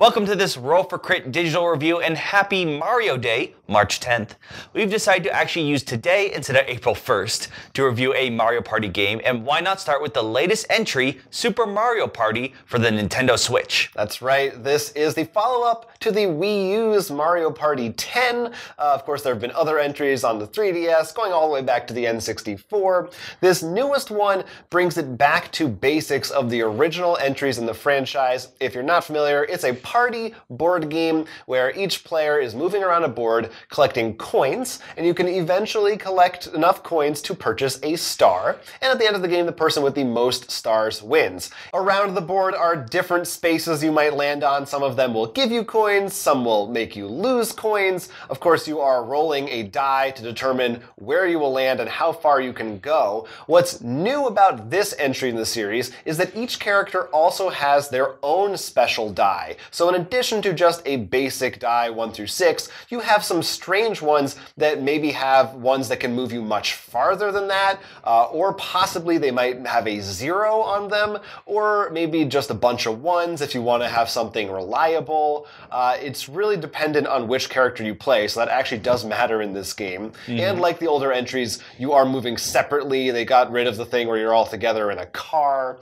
Welcome to this Roll for Crit digital review and happy Mario Day, March 10th. We've decided to actually use today instead of April 1st to review a Mario Party game, and why not start with the latest entry, Super Mario Party for the Nintendo Switch. That's right, this is the follow-up to the Wii U's Mario Party 10. Of course, there have been other entries on the 3DS, going all the way back to the N64. This newest one brings it back to basics of the original entries in the franchise. If you're not familiar, it's a party board game where each player is moving around a board collecting coins, and you can eventually collect enough coins to purchase a star. And at the end of the game, the person with the most stars wins. Around the board are different spaces you might land on. Some of them will give you coins, some will make you lose coins. Of course, you are rolling a die to determine where you will land and how far you can go. What's new about this entry in the series is that each character also has their own special die. So in addition to just a basic die 1 through 6, you have some strange ones that maybe have ones that can move you much farther than that, or possibly they might have a 0 on them, or maybe just a bunch of 1s if you want to have something reliable. It's really dependent on which character you play, so that actually does matter in this game. And like the older entries, you are moving separately. They got rid of the thing where you're all together in a car.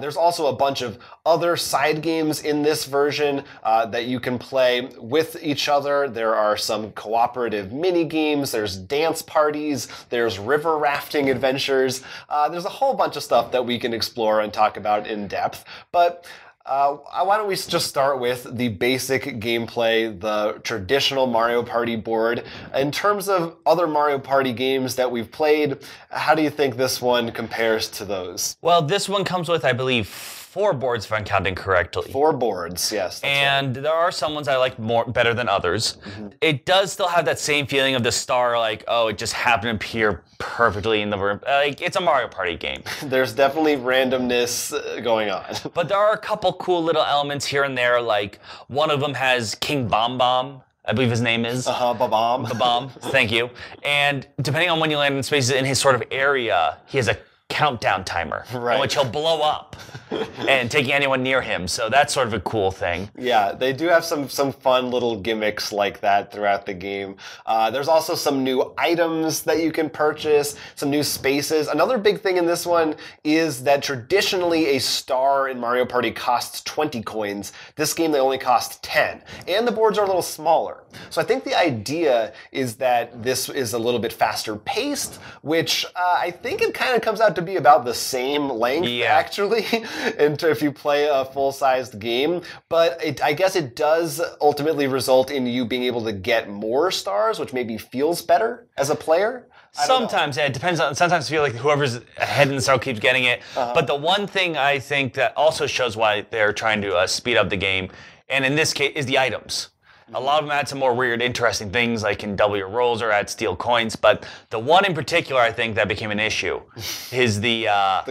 There's also a bunch of other side games in this version that you can play with each other. There are some cooperative mini games, there's dance parties, there's river rafting adventures. There's a whole bunch of stuff that we can explore and talk about in depth. But why don't we just start with the basic gameplay, the traditional Mario Party board. In terms of other Mario Party games that we've played, how do you think this one compares to those? Well, this one comes with, I believe, 4 boards if I'm counting correctly. 4 boards, yes. And right. There are some ones I like better than others. It does still have that same feeling of the star, like, oh, it just happened to appear perfectly in the room. Like, it's a Mario Party game. There's definitely randomness going on. But there are a couple cool little elements here and there, like one of them has King Bomb Bomb, I believe his name is. Ba-bomb. Ba-bomb, thank you. And depending on when you land in spaces in his sort of area, he has a countdown timer, in which he'll blow up and taking anyone near him. So that's sort of a cool thing. Yeah, they do have some fun little gimmicks like that throughout the game. There's also some new items that you can purchase, some new spaces. Another big thing in this one is that traditionally a star in Mario Party costs 20 coins. This game they only cost 10. And the boards are a little smaller. So I think the idea is that this is a little bit faster paced, which I think it kind of comes out to be about the same length, actually, and if you play a full-sized game. But I guess it does ultimately result in you being able to get more stars, which maybe feels better as a player. Sometimes, yeah, it depends on, sometimes I feel like whoever's ahead in the star keeps getting it. But the one thing I think that also shows why they're trying to speed up the game, and in this case, is the items. A lot of them add some more weird, interesting things, like can double your rolls or add steel coins. But the one in particular, I think, that became an issue is the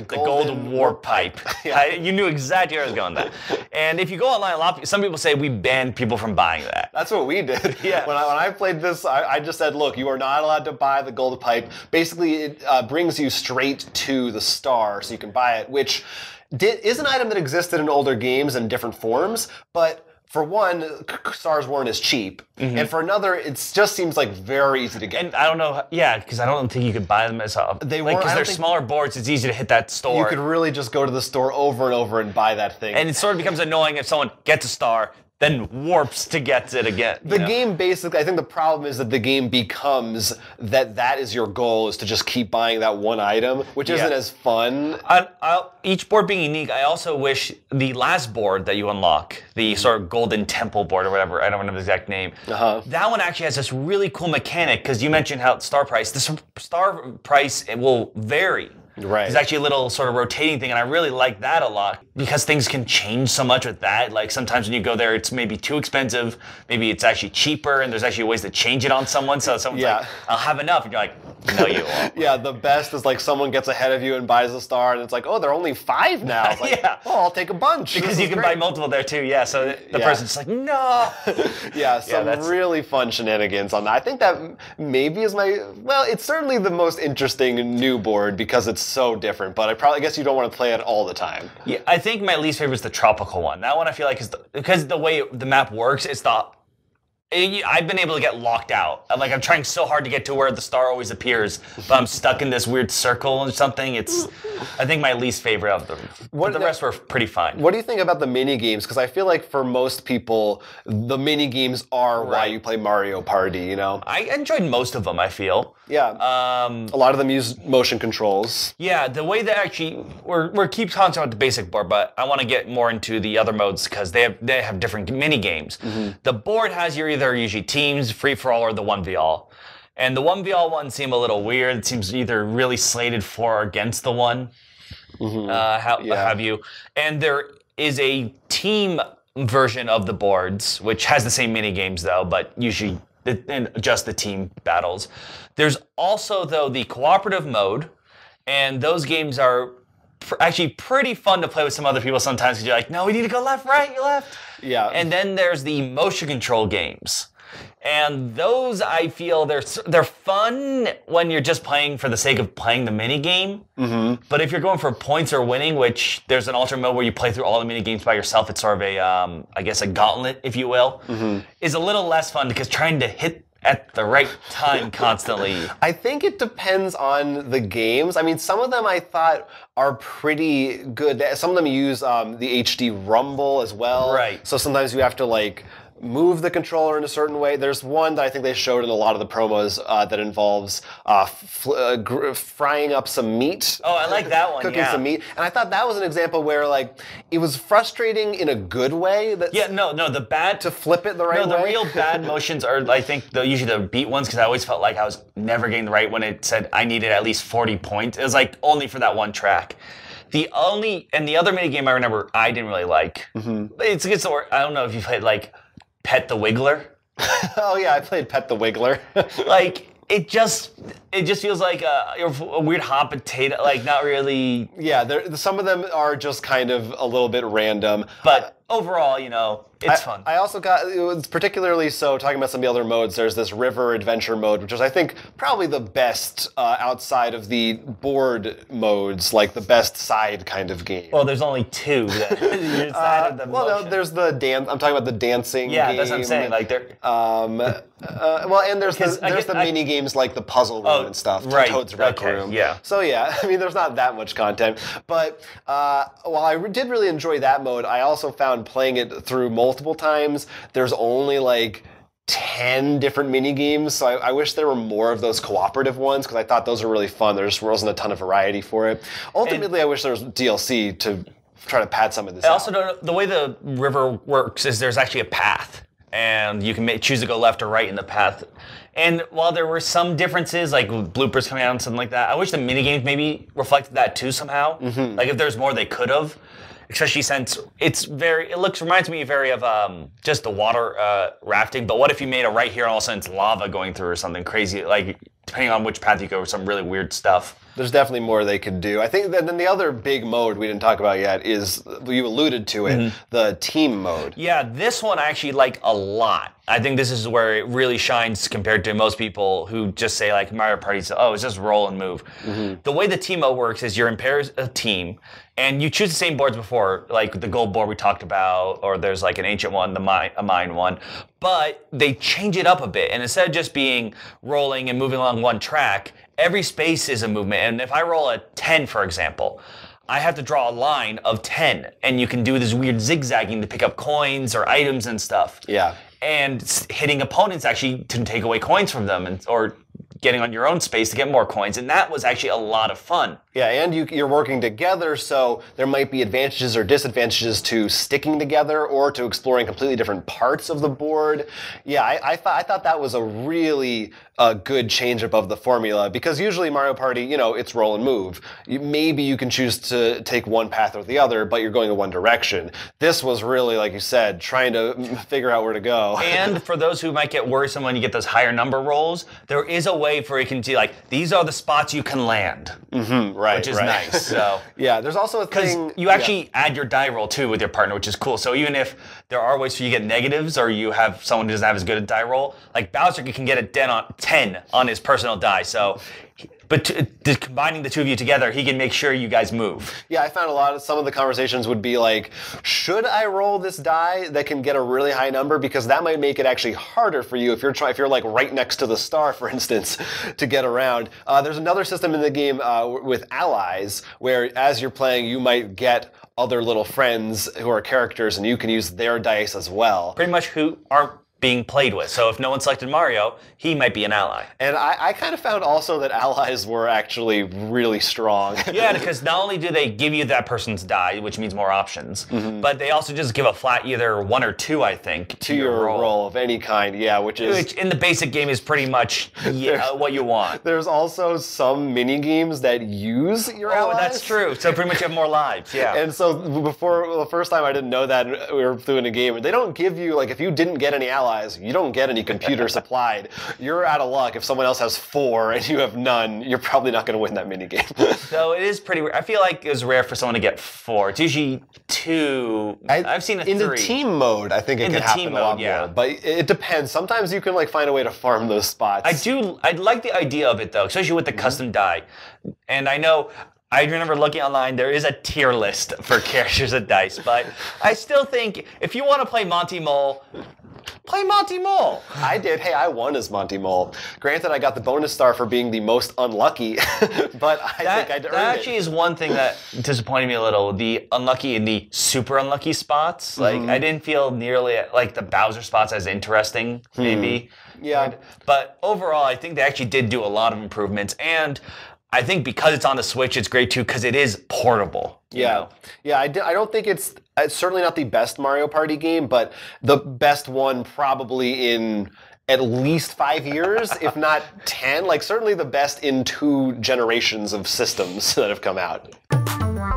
golden warp pipe. You knew exactly where I was going with that. And if you go online, some people say we banned people from buying that. That's what we did. Yeah. When I played this, I just said, look, you are not allowed to buy the golden pipe. Basically, it brings you straight to the star, so you can buy it, which is an item that existed in older games in different forms, but for one, stars weren't as cheap, and for another, it just seems like very easy to get. And I don't know, because I don't think you could buy them as because they're smaller boards. It's easy to hit that store. You could really just go to the store over and over and buy that thing. And it sort of becomes annoying if someone gets a star, then warps to get it again. The game basically, I think the problem is that the game becomes that is your goal, is to just keep buying that one item, which isn't as fun. Each board being unique, I also wish the last board that you unlock, the sort of golden temple board or whatever, I don't remember the exact name, that one actually has this really cool mechanic, because you mentioned how star price, the star price will vary. Right. There's actually a little sort of rotating thing, and I really like that a lot because things can change so much with that. Like sometimes when you go there, it's maybe too expensive, maybe it's actually cheaper, and there's actually ways to change it on someone. So someone's like, I'll have enough, and you're like, No, you won't. Yeah, the best is like someone gets ahead of you and buys a star, and it's like, oh, there are only 5 now. It's like, Yeah. oh, I'll take a bunch. Because you can buy multiple there too, yeah. So the person's just like, no. Yeah, some really fun shenanigans on that. I think that maybe is it's certainly the most interesting new board because it's so different, but I guess you don't want to play it all the time. Yeah, I think my least favorite is the tropical one. That one I feel like is because the way the map works, I've been able to get locked out. I'm trying so hard to get to where the star always appears, but I'm stuck in this weird circle or something. I think, my least favorite of them. The rest were pretty fine. What do you think about the mini games? Because I feel like for most people, the mini games are why you play Mario Party. You know, I enjoyed most of them. I feel. Yeah. A lot of them use motion controls. Yeah, the way that actually we're keep talking about the basic board, but I want to get more into the other modes because they have different mini games. Mm-hmm. The board has either usually teams, free for all, or the 1v-all. And the 1v-all ones seem a little weird. It seems either really slated for or against the one. Mm-hmm. Have you? And there is a team version of the boards, which has the same mini games though, but usually just the team battles. There's also though the cooperative mode, and those games are actually pretty fun to play with some other people sometimes because you're like, no, we need to go left, right, left. Yeah. And then there's the motion control games. And those, I feel, they're fun when you're just playing for the sake of playing the mini game. Mm-hmm. But if you're going for points or winning, which there's an alternate mode where you play through all the mini games by yourself, it's sort of a, I guess, a gauntlet, if you will, is a little less fun because trying to hit at the right time constantly. I think it depends on the games. I mean, some of them I thought are pretty good. Some of them use the HD rumble as well. Right. So sometimes you have to move the controller in a certain way. There's one that I think they showed in a lot of the promos that involves frying up some meat. Oh, I like that one. Cooking some meat. And I thought that was an example where it was frustrating in a good way. To flip it the right way. No, the real bad motions are, I think, usually the beat ones because I always felt like I was never getting the right when it said I needed at least 40 points. It was only for that one track. The other mini game I remember I didn't really like. Mm-hmm. It's I don't know if you played Pet the Wiggler. Oh yeah, I played Pet the Wiggler. It just feels like a weird hot potato, not really. Yeah, some of them are just kind of a little bit random. But overall, it's fun. I also it was particularly so, talking about some of the other modes, there's this river adventure mode, which is, I think, probably the best outside of the board modes, the best side kind of game. Well, there's only 2. No, there's the dance. I'm talking about the dancing game. That's what I'm saying. And there's the mini games like the puzzle room and stuff. Right. Toad's Rec Room. Yeah. So yeah, I mean, there's not that much content. But while I did really enjoy that mode, I also found playing it through multiple times, there's only 10 different mini games. So I wish there were more of those cooperative ones because I thought those were really fun. There just wasn't a ton of variety for it. Ultimately, I wish there was DLC to try to pad some of this out. I also don't know, the way the river works is there's actually a path. And you can choose to go left or right in the path. And while there were some differences, like bloopers coming out and something like that, I wish the minigames maybe reflected that too somehow. Mm-hmm. If there's more, they could have. Especially since reminds me very of just the water rafting. But what if you made a right here and all of a sudden it's lava going through or something crazy? Depending on which path you go, some really weird stuff. There's definitely more they could do. I think that then the other big mode we didn't talk about yet is, you alluded to it, the team mode. Yeah, this one I actually like a lot. I think this is where it really shines compared to most people who just say Mario Party, it's just roll and move. Mm-hmm. The way the team mode works is you're in pairs of team, and you choose the same boards before, like the gold board we talked about, or there's an ancient one, a mine one. But they change it up a bit, and instead of just being rolling and moving along one track, every space is a movement. And if I roll a 10, for example, I have to draw a line of 10, and you can do this weird zigzagging to pick up coins or items and stuff. Yeah. And hitting opponents actually to take away coins from them, or getting on your own space to get more coins. And that was actually a lot of fun. Yeah, and you're working together, so there might be advantages or disadvantages to sticking together or to exploring completely different parts of the board. Yeah, I thought that was a really good change up of the formula, because usually Mario Party, it's roll and move. Maybe you can choose to take one path or the other, but you're going in one direction. This was really, like you said, trying to figure out where to go. And for those who might get worrisome when you get those higher number rolls, there is a way way for you can see, like, these are the spots you can land. Right, which is nice. So yeah, there's also a thing... Because you actually add your die roll, too, with your partner, which is cool. So even if there are ways for you to get negatives or you have someone who doesn't have as good a die roll, like Bowser can get a 10 on his personal die. So... But combining the two of you together, he can make sure you guys move. Yeah, I found some of the conversations would be like, should I roll this die that can get a really high number? Because that might make it actually harder for you if you're like right next to the star, for instance, to get around. There's another system in the game with allies where as you're playing, you might get other little friends who are characters and you can use their dice as well. Pretty much who aren't being played with. So if no one selected Mario, he might be an ally. And I kind of found also that allies were actually really strong. Yeah, because not only do they give you that person's die, which means more options, but they also just give a flat either 1 or 2, I think, to your roll of any kind. Yeah, which in the basic game is pretty much what you want. There's also some mini games that use your allies. Oh, that's true. So pretty much you have more lives. Yeah. And so before the first time I didn't know that we were doing a game, they don't give you like if you didn't get any allies, you don't get any computer supplied. You're out of luck. If someone else has 4 and you have none, you're probably not going to win that minigame. So it is pretty rare. I feel like it's rare for someone to get 4. It's usually 2. I've seen a 3. In the team mode, I think it can happen a lot more. But it depends. Sometimes you can like find a way to farm those spots. I like the idea of it though, especially with the custom die. And I remember looking online, there is a tier list for characters and dice, but I still think if you want to play Monty Mole, play Monty Mole. I did. Hey, I won as Monty Mole. Granted, I got the bonus star for being the most unlucky, but I think I earned it. That actually is one thing that disappointed me a little, the unlucky and the super unlucky spots. Like, I didn't feel nearly like the Bowser spots as interesting, maybe. Yeah. But overall, I think they actually did do a lot of improvements, and I think because it's on the Switch, it's great too because it is portable. Yeah, yeah. I don't think it's certainly not the best Mario Party game, but the best one probably in at least 5 years, if not 10. Like certainly the best in 2 generations of systems that have come out.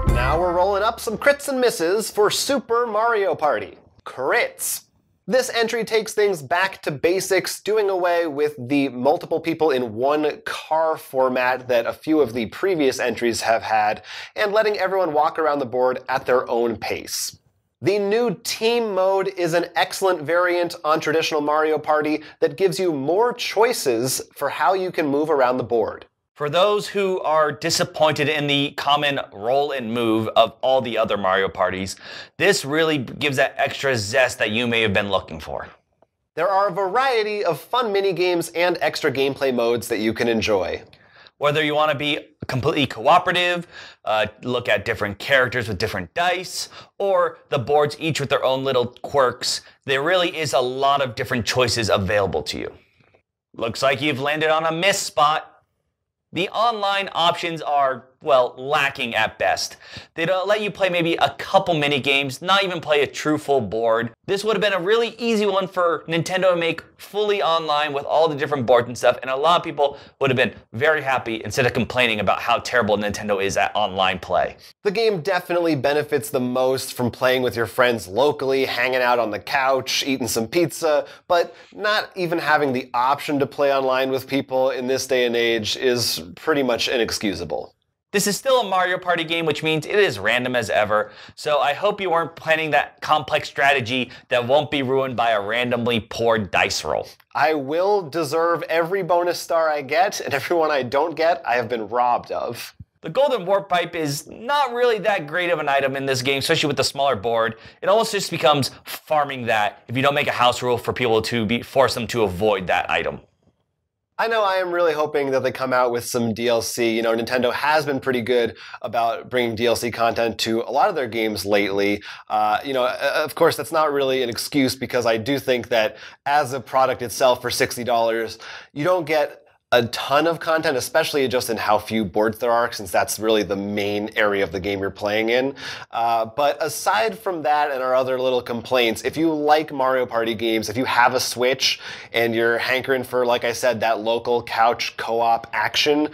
Now we're rolling up some crits and misses for Super Mario Party. Crits. This entry takes things back to basics, doing away with the multiple people in one car format that a few of the previous entries have had, and letting everyone walk around the board at their own pace. The new team mode is an excellent variant on traditional Mario Party that gives you more choices for how you can move around the board. For those who are disappointed in the common roll and move of all the other Mario parties, this really gives that extra zest that you may have been looking for. There are a variety of fun mini-games and extra gameplay modes that you can enjoy. Whether you want to be completely cooperative, look at different characters with different dice, or the boards each with their own little quirks, there really is a lot of different choices available to you. Looks like you've landed on a miss spot. The online options are, well, lacking at best. They don't let you play maybe a couple mini games, not even play a true full board. This would have been a really easy one for Nintendo to make fully online with all the different boards and stuff, and a lot of people would have been very happy instead of complaining about how terrible Nintendo is at online play. The game definitely benefits the most from playing with your friends locally, hanging out on the couch, eating some pizza, but not even having the option to play online with people in this day and age is pretty much inexcusable. This is still a Mario Party game, which means it is random as ever, so I hope you weren't planning that complex strategy that won't be ruined by a randomly poured dice roll. I will deserve every bonus star I get, and every one I don't get, I have been robbed of. The Golden Warp Pipe is not really that great of an item in this game, especially with the smaller board. It almost just becomes farming that if you don't make a house rule for people to force them to avoid that item. I know I am really hoping that they come out with some DLC. You know, Nintendo has been pretty good about bringing DLC content to a lot of their games lately. Of course, that's not really an excuse because I do think that as a product itself for $60, you don't get a ton of content, especially just in how few boards there are, since that's really the main area of the game you're playing in. But aside from that and our other little complaints, if you like Mario Party games, if you have a Switch and you're hankering for, like I said, that local couch co-op action,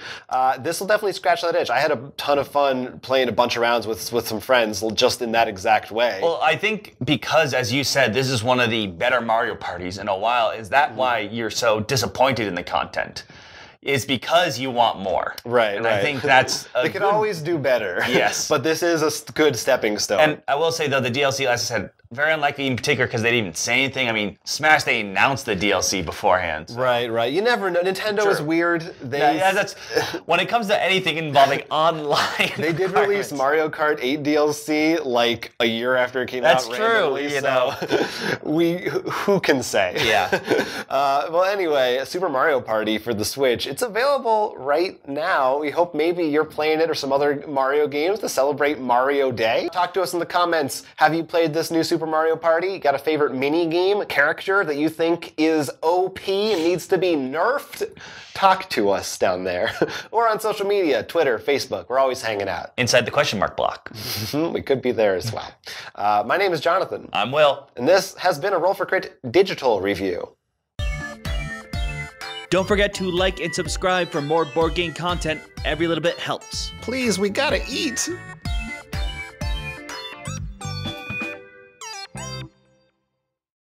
this will definitely scratch that itch. I had a ton of fun playing a bunch of rounds with some friends just in that exact way. Well, I think because, as you said, this is one of the better Mario parties in a while, is that why you're so disappointed in the content? is because you want more. Right, and right. I think that's they could always do better. Yes. But this is a good stepping stone. And I will say, though, the DLC, as I said, very unlikely in particular because they didn't even say anything. I mean, Smash, they announced the DLC beforehand. So. Right, right. You never know. Nintendo is weird. That's when it comes to anything involving online. They did release Mario Kart 8 DLC like a year after it came out. That's true. You know, who can say? Yeah. Well, anyway, Super Mario Party for the Switch. It's available right now. We hope maybe you're playing it or some other Mario games to celebrate Mario Day. Talk to us in the comments. Have you played this new Super Mario Party? You got a favorite mini game, character that you think is OP and needs to be nerfed? Talk to us down there. Or on social media, Twitter, Facebook. We're always hanging out. Inside the question mark block. We could be there as well. My name is Jonathan. I'm Will. And this has been a Roll for Crit digital review. Don't forget to like and subscribe for more board game content. Every little bit helps. Please, we gotta eat.